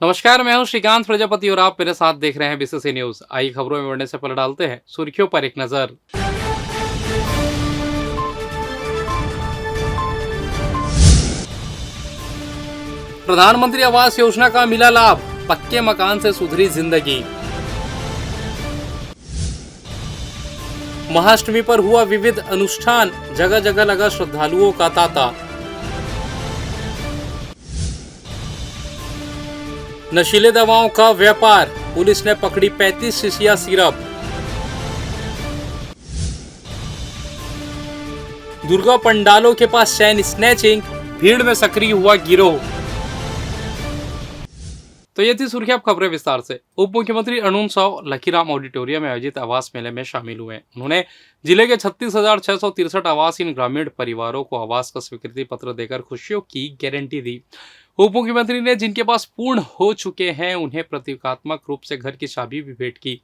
नमस्कार, मैं हूं श्रीकांत प्रजापति और आप मेरे साथ देख रहे हैं बीसीसी न्यूज। आई खबरों में बढ़ने से पहले डालते हैं सुर्खियों पर एक नजर। प्रधानमंत्री आवास योजना का मिला लाभ, पक्के मकान से सुधरी जिंदगी। महाअष्टमी पर हुआ विविध अनुष्ठान, जगह जगह लगा श्रद्धालुओं का तांता। नशीले दवाओं का व्यापार, पुलिस ने पकड़ी 35 शीशियां सिरप। दुर्गा पंडालों के पास चैन स्नैचिंग, भीड़ में सक्रिय हुआ गिरोह। तो ये थी सुर्खी। अब खबरें विस्तार से। उप मुख्यमंत्री अरुण साव लखीराम ऑडिटोरियम में आयोजित आवास मेले में शामिल हुए। उन्होंने जिले के 36,663 आवासहीन ग्रामीण परिवारों को आवास का स्वीकृति पत्र देकर खुशियों की गारंटी दी। उप मुख्यमंत्री ने जिनके पास पूर्ण हो चुके हैं उन्हें प्रतीकात्मक रूप से घर की चाबी भी भेंट की।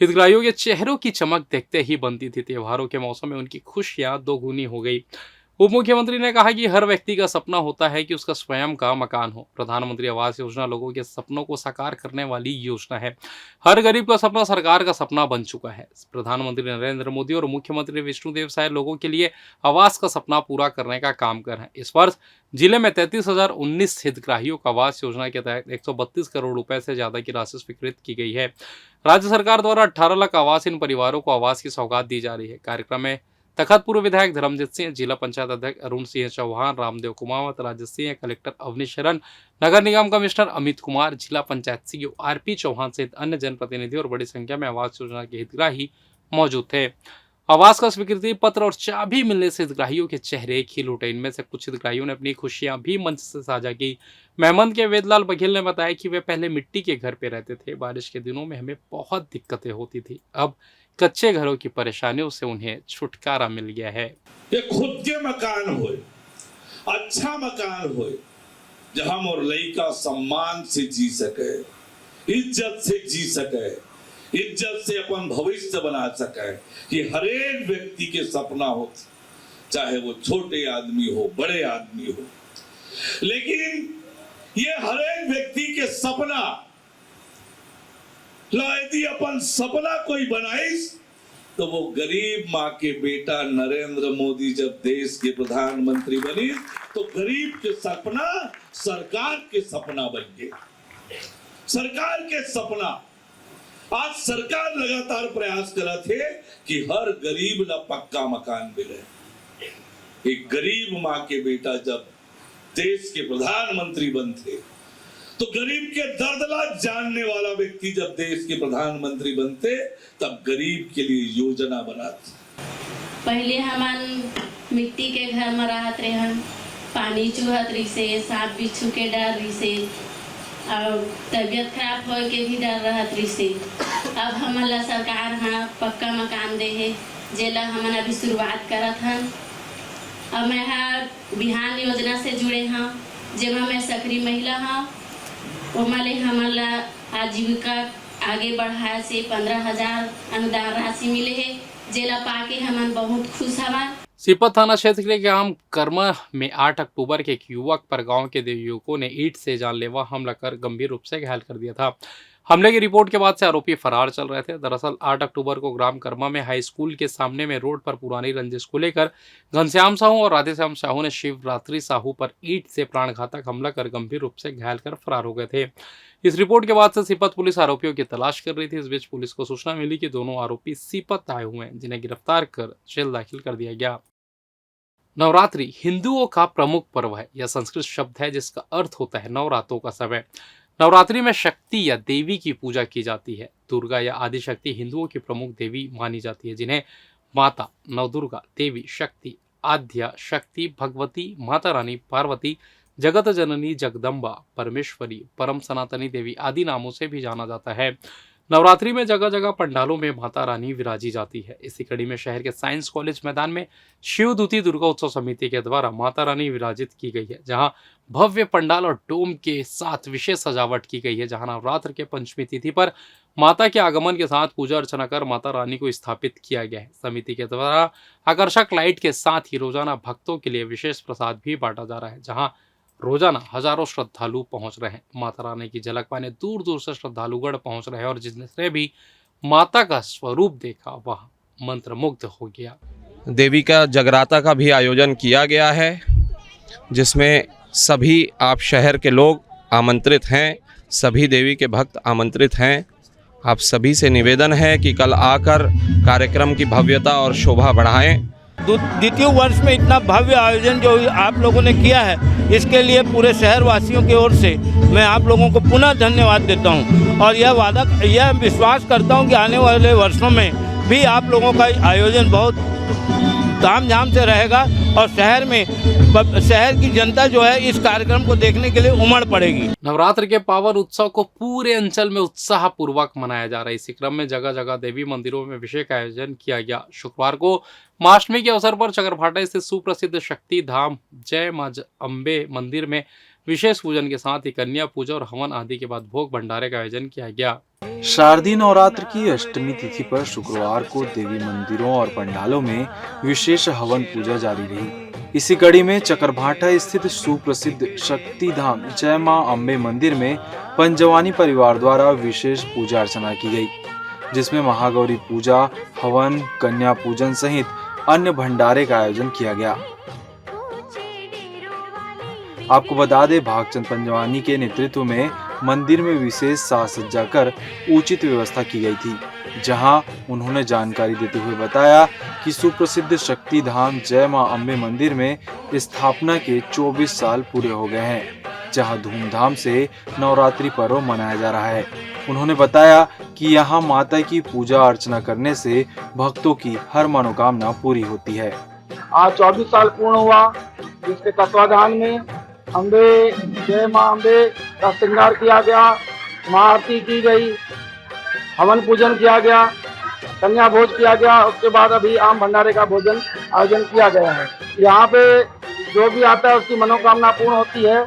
हितग्राहियों के चेहरों की चमक देखते ही बनती थी। त्योहारों के मौसम में उनकी खुशियां दोगुनी हो गई। उप मुख्यमंत्री ने कहा कि हर व्यक्ति का सपना होता है कि उसका स्वयं का मकान हो। प्रधानमंत्री आवास योजना लोगों के सपनों को साकार करने वाली योजना है। हर गरीब का सपना सरकार का सपना बन चुका है। प्रधानमंत्री नरेंद्र मोदी और मुख्यमंत्री विष्णुदेव साय लोगों के लिए आवास का सपना पूरा करने का काम कर रहे हैं। इस वर्ष जिले में 33,019 हितग्राहियों का आवास योजना के तहत 132 करोड़ रुपए से ज्यादा की राशि स्वीकृत की गई है। राज्य सरकार द्वारा 18 लाख आवासहीन परिवारों को आवास की सौगात दी जा रही है। कार्यक्रम में तखतपुर विधायक धर्मजीत सिंह, जिला पंचायत अध्यक्ष अरुण सिंह चौहान, रामदेव कुमावत, राजेश सिंह, कलेक्टर अवनीश शरण, नगर निगम कमिश्नर अमित कुमार, जिला पंचायत सीईओ आरपी चौहान सहित अन्य जनप्रतिनिधि और बड़ी संख्या में आवास योजना के हितग्राही मौजूद थे। आवास का स्वीकृति पत्र और चाबी मिलने से हितग्राहियों के चेहरे खिल उठे। इनमें से कुछ हितग्राहियों ने अपनी खुशियां भी मंच से साझा की। मेहमंद के वेदलाल बघेल ने बताया कि वे पहले मिट्टी के घर पे रहते थे। बारिश के दिनों में हमें बहुत दिक्कतें होती थी। अब कच्चे घरों की परेशानियों से उन्हें छुटकारा मिल गया है। ये खुद के मकान हो, अच्छा मकान हो, जहां मोर लइका सम्मान से जी सके, इज्जत से जी सके, इज्जत से अपन भविष्य बना सके। कि हर एक व्यक्ति के सपना हो, चाहे वो छोटे आदमी हो, बड़े आदमी हो। लेकिन ये हर एक व्यक्ति के सपना यदि अपन सपना कोई बनाइस तो वो गरीब माँ के बेटा नरेंद्र मोदी जब देश के प्रधानमंत्री बनी तो गरीब के सपना सरकार के सपना बन गए। सरकार के सपना आज सरकार लगातार प्रयास कर रहे थे कि हर गरीब ला पक्का मकान मिले। एक गरीब माँ के बेटा जब देश के प्रधानमंत्री बनते तो गरीब के दर्द ला जानने वाला व्यक्ति जब देश के प्रधानमंत्री बनते तब गरीब के लिए योजना बनाते। पहले हमन मिट्टी के घर में रहत रहे, पानी चूहत रही से, सांप बिच्छू के डर रही से और तबियत खराब हो के भी डर रहत रही से। अब हमन ला सरकार हाँ पक्का मकान दे है, जेला हमन अभी शुरुआत करत हन। अब मैं हाँ बिहान योजना से जुड़े हाँ, जेमा मैं सक्रिय महिला हाँ। ओमाले हमन ला आजीविका आगे बढ़ाए से 15,000 अनुदान राशि मिले है, जेला पाके हमन बहुत खुश हवा। सीपत थाना क्षेत्र के ग्राम कर्मा में 8 अक्टूबर के एक युवक पर गांव के 2 युवकों ने ईंट से जानलेवा हमला कर गंभीर रूप से घायल कर दिया था। हमले की रिपोर्ट के बाद से आरोपी फरार चल रहे थे। दरअसल 8 अक्टूबर को ग्राम कर्मा में हाई स्कूल के सामने में रोड पर पुरानी रंजिश को लेकर घनश्याम साहू और राधेश्याम साहू ने शिवरात्रि साहू पर ईंट से प्राणघातक हमला कर गंभीर रूप से घायल कर फरार हो गए थे। इस रिपोर्ट के बाद से सीपत पुलिस आरोपियों की तलाश कर रही थी। इस बीच पुलिस को सूचना मिली कि दोनों आरोपी सीपत आए हुए हैं, जिन्हें गिरफ्तार कर जेल दाखिल कर दिया गया। नवरात्रि हिंदुओं का प्रमुख पर्व है। यह संस्कृत शब्द है जिसका अर्थ होता है नवरात्रों का समय। नवरात्रि में शक्ति या देवी की पूजा की जाती है। दुर्गा या आदि शक्ति हिंदुओं की प्रमुख देवी मानी जाती है, जिन्हें माता नवदुर्गा, देवी शक्ति, आद्या शक्ति, भगवती, माता रानी, पार्वती, जगत जननी, जगदम्बा, परमेश्वरी, परम सनातनी देवी आदि नामों से भी जाना जाता है। नवरात्रि में जगह जगह पंडालों में माता रानी विराजी जाती है। इसी कड़ी में शहर के साइंस कॉलेज मैदान में शिवदूती दुर्गा उत्सव समिति के द्वारा माता रानी विराजित की गई है, जहां भव्य पंडाल और डोम के साथ विशेष सजावट की गई है। जहां नवरात्र के पंचमी तिथि पर माता के आगमन के साथ पूजा अर्चना कर माता रानी को स्थापित किया गया है। समिति के द्वारा आकर्षक लाइट के साथ ही रोजाना भक्तों के लिए विशेष प्रसाद भी बांटा जा रहा है, जहां रोजाना हजारों श्रद्धालु पहुंच रहे हैं। माता रानी की झलक पाने दूर दूर से श्रद्धालुगण पहुंच रहे हैं और जिसने भी माता का स्वरूप देखा वह मंत्रमुग्ध हो गया। देवी का जगराता का भी आयोजन किया गया है, जिसमें सभी आप शहर के लोग आमंत्रित हैं, सभी देवी के भक्त आमंत्रित हैं। आप सभी से निवेदन है कि कल आकर कार्यक्रम की भव्यता और शोभा बढ़ाएं। द्वितीय वर्ष में इतना भव्य आयोजन जो आप लोगों ने किया है, इसके लिए पूरे शहर वासियों की ओर से मैं आप लोगों को पुनः धन्यवाद देता हूं और यह विश्वास करता हूं कि आने वाले वर्षों में भी आप लोगों का आयोजन बहुत तामझाम से रहेगा और शहर की जनता जो है इस कार्यक्रम को देखने के लिए उमड़ पड़ेगी। नवरात्र के पावन उत्सव को पूरे अंचल में उत्साह पूर्वक मनाया जा रहा है। इसी क्रम में जगह जगह देवी मंदिरों में विशेष आयोजन किया गया। शुक्रवार को महाअष्टमी के अवसर पर चकरभाटा स्थित सुप्रसिद्ध शक्ति धाम जय मां अम्बे मंदिर में विशेष पूजन के साथ ही कन्या पूजा और हवन आदि के बाद भोग भंडारे का आयोजन किया गया। शारदीय नवरात्र की अष्टमी तिथि पर शुक्रवार को देवी मंदिरों और पंडालों में विशेष हवन पूजा जारी रही। इसी कड़ी में चकरभाटा स्थित सुप्रसिद्ध शक्ति धाम जय मां अम्बे मंदिर में पंजवानी परिवार द्वारा विशेष पूजा अर्चना की गई, जिसमें महागौरी पूजा, हवन, कन्या पूजन सहित अन्य भंडारे का आयोजन किया गया। आपको बता दें, भागचंद पंजवानी के नेतृत्व में मंदिर में विशेष साज सज्जा कर उचित व्यवस्था की गई थी, जहां उन्होंने जानकारी देते हुए बताया कि सुप्रसिद्ध शक्ति धाम जय मां अम्बे मंदिर में स्थापना के 24 साल पूरे हो गए हैं, जहां धूमधाम से नवरात्रि पर्व मनाया जा रहा है। उन्होंने बताया कि यहां माता की पूजा अर्चना करने से भक्तों की हर मनोकामना पूरी होती है। आज 24 साल पूर्ण हुआ, जिसके तत्वाधान में अम्बे जय मां अम्बे का श्रृंगार किया गया, महाआरती की गई, हवन पूजन किया गया, कन्या भोज किया गया। उसके बाद अभी आम भंडारे का भोजन आयोजन किया गया है। यहाँ पे जो भी आता है उसकी मनोकामना पूर्ण होती है।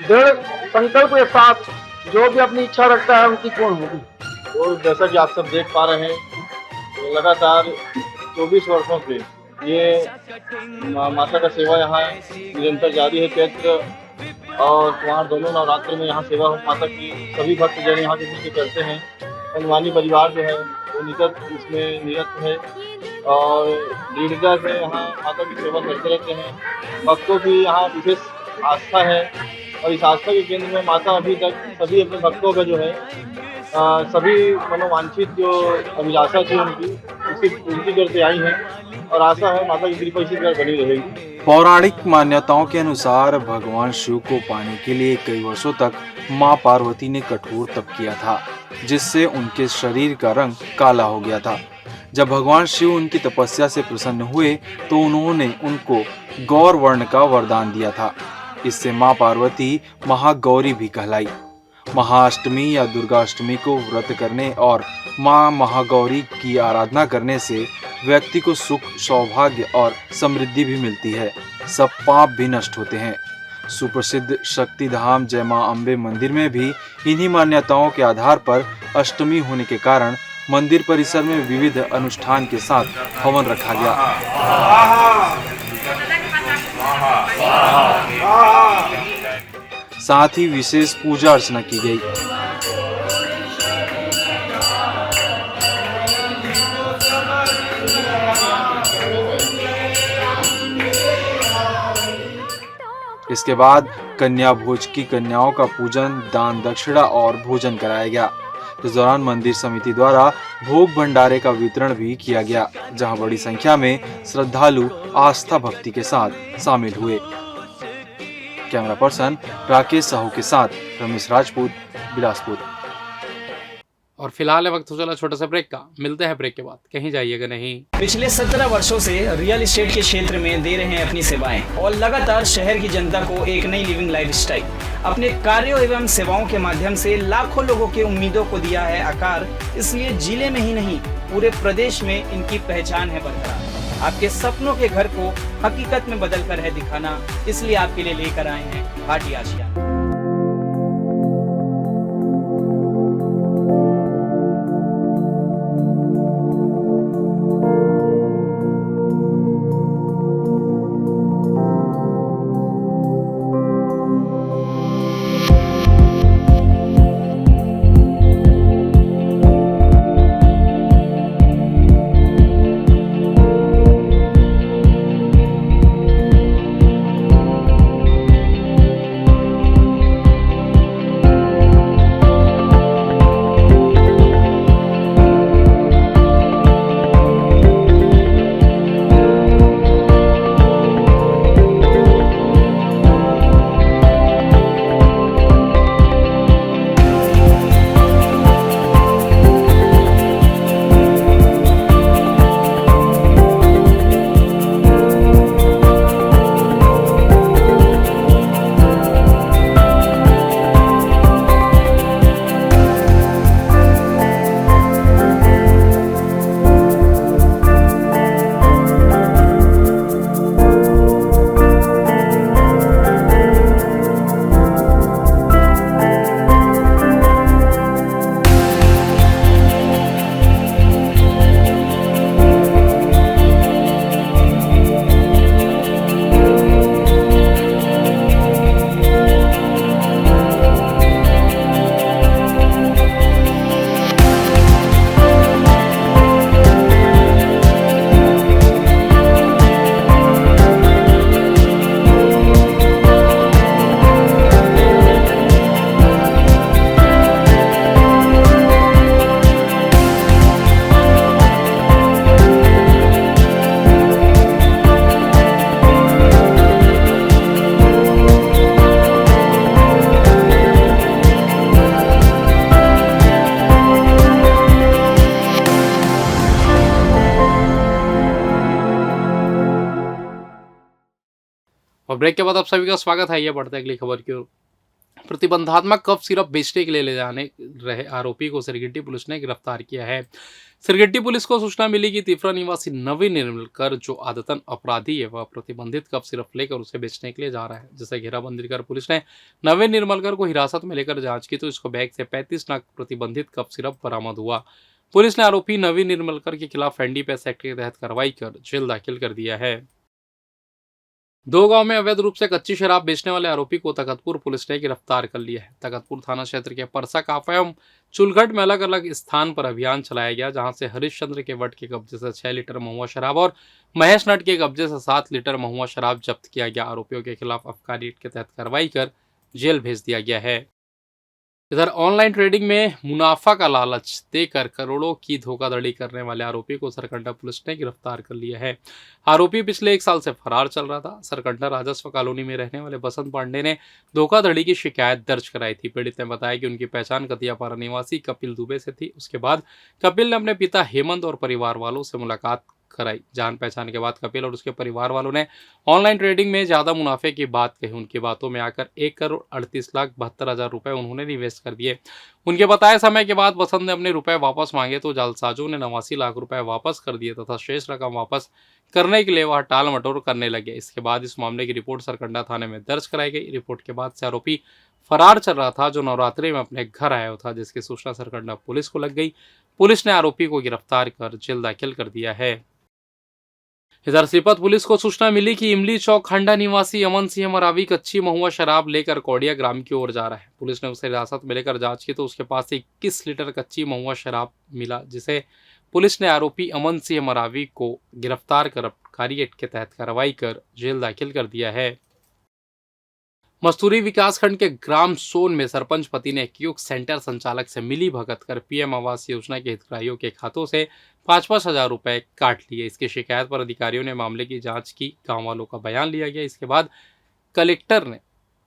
दृढ़ संकल्प के साथ जो भी अपनी इच्छा रखता है उनकी पूर्ण होगी। और जैसा कि आप सब देख पा रहे हैं, लगातार 24 वर्षों से ये माता का सेवा यहाँ निरंतर जारी है। चैत्र और कुमार दोनों नवरात्र में यहाँ सेवा माता की सभी भक्त जन यहाँ के मिलकर करते हैं। पंजवानी परिवार जो है वो निकट इसमें निरत है और दृढ़ता से यहाँ माता की सेवा करते रहते हैं। भक्तों की यहाँ विशेष आस्था है और इस आस्था के केंद्र में माता अभी तक सभी अपने भक्तों का जो है सभी मनोवांछित जो अभिलाषा थी उनकी उसकी पूर्ति करते आई हैं और आशा है माता की कृपा इसी तरह बनी रहेगी। पौराणिक मान्यताओं के अनुसार भगवान शिव को पाने के लिए कई वर्षों तक मां पार्वती ने कठोर तप किया था, जिससे उनके शरीर का रंग काला हो गया था। जब भगवान शिव उनकी तपस्या से प्रसन्न हुए तो उन्होंने उनको गौर वर्ण का वरदान दिया था। इससे मां पार्वती महागौरी भी कहलाई। महाअष्टमी या दुर्गाष्टमी को व्रत करने और मां महागौरी की आराधना करने से व्यक्ति को सुख, सौभाग्य और समृद्धि भी मिलती है। सब पाप भी नष्ट होते हैं। सुप्रसिद्ध शक्ति धाम जय मां अम्बे मंदिर में भी इन्हीं मान्यताओं के आधार पर अष्टमी होने के कारण मंदिर परिसर में विविध अनुष्ठान के साथ हवन रखा गया। साथ ही विशेष पूजा अर्चना की गई। इसके बाद कन्या भोज की कन्याओं का पूजन, दान दक्षिणा और भोजन कराया गया। इस दौरान मंदिर समिति द्वारा भोग भंडारे का वितरण भी किया गया, जहां बड़ी संख्या में श्रद्धालु आस्था भक्ति के साथ शामिल हुए। कैमरा पर्सन राकेश साहू के साथ रमेश राजपूत, बिलासपुर। और फिलहाल है वक्त हो चला छोटा सा ब्रेक का, मिलते हैं ब्रेक के बाद, कहीं जाइएगा नहीं। पिछले 17 वर्षों से रियल एस्टेट के क्षेत्र में दे रहे हैं अपनी सेवाएं और लगातार शहर की जनता को एक नई लिविंग लाइफस्टाइल। अपने कार्यों एवं सेवाओं के माध्यम से लाखों लोगों की उम्मीदों को दिया है आकार, इसलिए जिले में ही नहीं पूरे प्रदेश में इनकी पहचान है बरकरार। आपके सपनों के घर को हकीकत में बदल कर है दिखाना, इसलिए आपके लिए लेकर आए हैं भाटी आशियाना। और ब्रेक के बाद आप सभी का स्वागत है। ये बढ़ते हैं अगली खबर की ओर। प्रतिबंधात्मक कफ सिरप बेचने के लिए ले जाने रहे आरोपी को सिरगिट्टी पुलिस ने गिरफ्तार किया है। सिरगिट्टी पुलिस को सूचना मिली कि तिफरा निवासी नवीन निर्मलकर, जो आदतन अपराधी है, वह प्रतिबंधित कफ सिरप लेकर उसे बेचने के लिए जा रहा है। जिसे घेराबंदी कर पुलिस ने नवीन निर्मलकर को हिरासत में लेकर जांच की तो इसको बैग से 35 नग प्रतिबंधित कफ सिरप बरामद हुआ। पुलिस ने आरोपी नवीन निर्मलकर के खिलाफ एनडीपीएस एक्ट के तहत कार्रवाई कर जेल दाखिल कर दिया है। दो गांव में अवैध रूप से कच्ची शराब बेचने वाले आरोपी को तखतपुर पुलिस ने गिरफ्तार कर लिया है। तखतपुर थाना क्षेत्र के परसा काफा एवं चुलघट में अलग अलग स्थान पर अभियान चलाया गया, जहां से हरिश्चंद्र के वट के कब्जे से 6 लीटर महुआ शराब और महेश नट के कब्जे से 7 लीटर महुआ शराब जब्त किया गया। आरोपियों के खिलाफ आबकारी एक्ट के तहत कार्रवाई कर जेल भेज दिया गया है। इधर ऑनलाइन ट्रेडिंग में मुनाफा का लालच देकर करोड़ों की धोखाधड़ी करने वाले आरोपी को सरकंडा पुलिस ने गिरफ्तार कर लिया है। आरोपी पिछले 1 साल से फरार चल रहा था। सरकंडा राजस्व कॉलोनी में रहने वाले बसंत पांडे ने धोखाधड़ी की शिकायत दर्ज कराई थी। पीड़ित ने बताया कि उनकी पहचान कतियापारा निवासी कपिल दुबे से थी। उसके बाद कपिल ने अपने पिता हेमंत और परिवार वालों से मुलाकात कराई। जान पहचान के बाद कपिल और उसके परिवार वालों ने ऑनलाइन ट्रेडिंग में ज्यादा मुनाफे की बात कही। उनकी बातों में आकर 1,38,72,000 रुपए उन्होंने निवेश कर दिए। उनके बताए समय के बाद बसंत ने अपने रुपए वापस मांगे तो जालसाजों ने 89 लाख रुपए वापस कर दिए तथा शेष रकम वापस करने के लिए वह टाल मटोल करने लगे। इसके बाद इस मामले की रिपोर्ट सरकंडा थाने में दर्ज कराई गई। रिपोर्ट के बाद से आरोपी फरार चल रहा था, जो नवरात्रि में अपने घर आया था, जिसकी सूचना सरकंडा पुलिस को लग गई। पुलिस ने आरोपी को गिरफ्तार कर जेल दाखिल कर दिया है। इधर सीपत पुलिस को सूचना मिली कि इमली चौक खंडा निवासी अमन सिंह मरावी कच्ची महुआ शराब लेकर कौड़िया ग्राम की ओर जा रहा है। पुलिस ने उसे हिरासत में लेकर जांच की तो उसके पास से 21 लीटर कच्ची महुआ शराब मिला, जिसे पुलिस ने आरोपी अमन सिंह मरावी को गिरफ्तार कर आबकारी एक्ट के तहत कार्रवाई कर जेल दाखिल कर दिया है। मस्तूरी विकासखंड के ग्राम सोन में सरपंच पति ने एक्यूक सेंटर संचालक से मिली भगत कर पीएम आवास योजना के हितग्राहियों के खातों से 5-5 हजार रुपए काट लिए। इसकी शिकायत पर अधिकारियों ने मामले की जांच की। गांव वालों का बयान लिया गया। इसके बाद कलेक्टर ने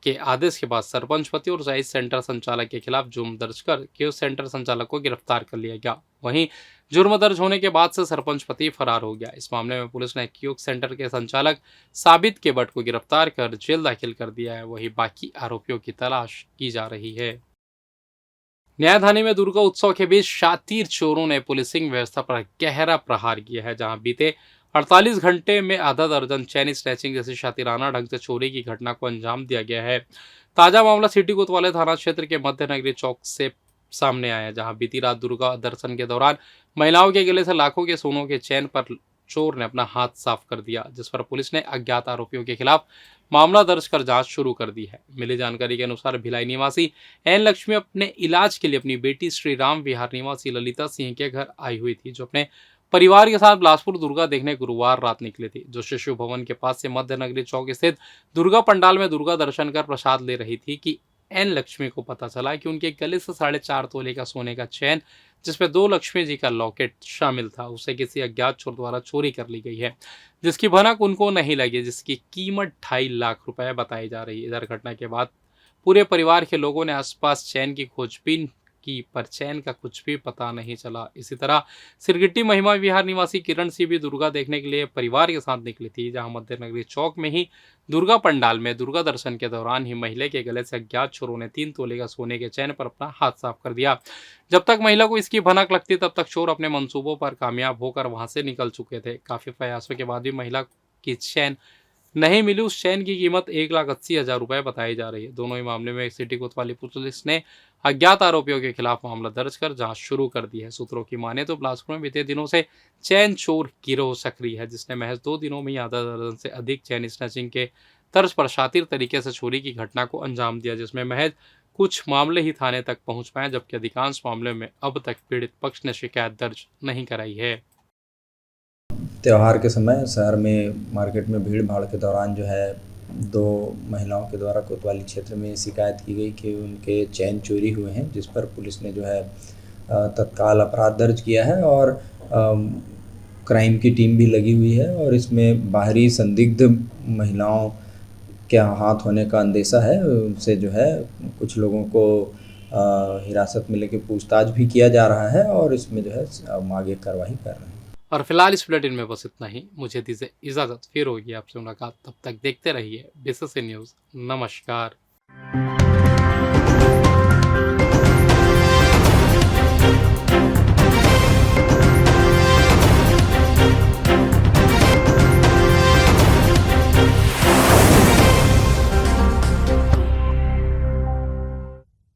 के आदेश के बाद सरपंच पति और जायज सेंटर संचालक के खिलाफ जुर्म दर्ज कर क्यूज सेंटर संचालक को गिरफ्तार कर लिया गया। वहीं जुर्म दर्ज होने के बाद से सरपंच पति फरार हो गया। इस मामले में पुलिस ने क्यूज सेंटर के संचालक साबित केवट को गिरफ्तार कर जेल दाखिल कर दिया है। वहीं बाकी आरोपियों की तलाश की जा रही है। न्यायधानी में दुर्गा उत्सव के बीच शातिर चोरों ने पुलिसिंग व्यवस्था पर गहरा प्रहार किया है, जहां बीते 48 घंटे में आधा दर्जन चैन स्नैचिंग जैसी शातिराना ढंग से चोरी की घटना को अंजाम दिया गया है। ताजा मामला सिटी कोतवाली थाना क्षेत्र के मध्य नगरी चौक से सामने आया, जहां बीती रात दुर्गा दर्शन के दौरान महिलाओं के गले से लाखों के सोनों के चैन पर चोर ने अपना हाथ साफ कर दिया, जिस पर पुलिस ने अज्ञात आरोपियों के खिलाफ मामला दर्ज कर जांच शुरू कर दी है। मिली जानकारी के अनुसार भिलाई निवासी एन लक्ष्मी अपने इलाज के लिए अपनी बेटी श्री राम विहार निवासी ललिता सिंह के घर आई हुई थी, जो अपने परिवार के साथ बिलासपुर दुर्गा देखने गुरुवार रात निकली थी। जो शिशु भवन के पास से मध्य नगरी चौक स्थित दुर्गा पंडाल में दुर्गा दर्शन कर प्रसाद ले रही थी कि एन लक्ष्मी को पता चला कि उनके गले से 4.5 तोले का सोने का चैन, जिसमें 2 लक्ष्मी जी का लॉकेट शामिल था, उसे किसी अज्ञात चोर द्वारा चोरी कर ली गई है, जिसकी भनक उनको नहीं लगी, जिसकी कीमत 2.5 लाख रुपए बताई जा रही है। इधर घटना के बाद पूरे परिवार के लोगों ने आसपास चैन की खोजबीन की, पर चैन का कुछ भी पता नहीं चला। इसी तरह सिरगिट्टी महिमा विहार निवासी किरण सिंह भी दुर्गा देखने के लिए परिवार के साथ निकली थी, जहां मध्य नगरी चौक में ही दुर्गा पंडाल में दुर्गा दर्शन के दौरान ही महिला के गले से अज्ञात चोरों ने 3 तोले का सोने के चैन पर अपना हाथ साफ कर दिया। जब तक महिला को इसकी भनक लगती, तब तक चोर अपने मंसूबों पर कामयाब होकर वहां से निकल चुके थे। काफी प्रयासों के बाद भी महिला की चैन नहीं मिली। उस चैन की कीमत 1,80,000 रुपए बताई जा रही है। दोनों ही मामले में सिटी कोतवाली पुलिस ने अज्ञात आरोपियों के खिलाफ मामला दर्ज कर जांच शुरू कर दी है। सूत्रों की माने तो बिलासपुर में बीते दिनों से चैन चोर गिरोह सक्रिय है, जिसने महज 2 दिनों में ही आधा दर्जन से अधिक चैन स्नैचिंग के तर्ज पर शातिर तरीके से चोरी की घटना को अंजाम दिया, जिसमें महज कुछ मामले ही थाने तक पहुंच पाए, जबकि अधिकांश मामले में अब तक पीड़ित पक्ष ने शिकायत दर्ज नहीं कराई है। त्यौहार के समय शहर में मार्केट में भीड़ भाड़ के दौरान जो है 2 महिलाओं के द्वारा कोतवाली क्षेत्र में शिकायत की गई कि उनके चैन चोरी हुए हैं, जिस पर पुलिस ने जो है तत्काल अपराध दर्ज किया है और क्राइम की टीम भी लगी हुई है और इसमें बाहरी संदिग्ध महिलाओं के हाथ होने का अंदेशा है। उनसे जो है कुछ लोगों को हिरासत में लेके पूछताछ भी किया जा रहा है और इसमें जो है आगे कार्रवाई कर रहे हैं। और फिलहाल इस बुलेटिन में बस इतना ही। मुझे दीजिए इजाज़त, फिर होगी आपसे मुलाकात। तब तक देखते रहिए BCC न्यूज़। नमस्कार।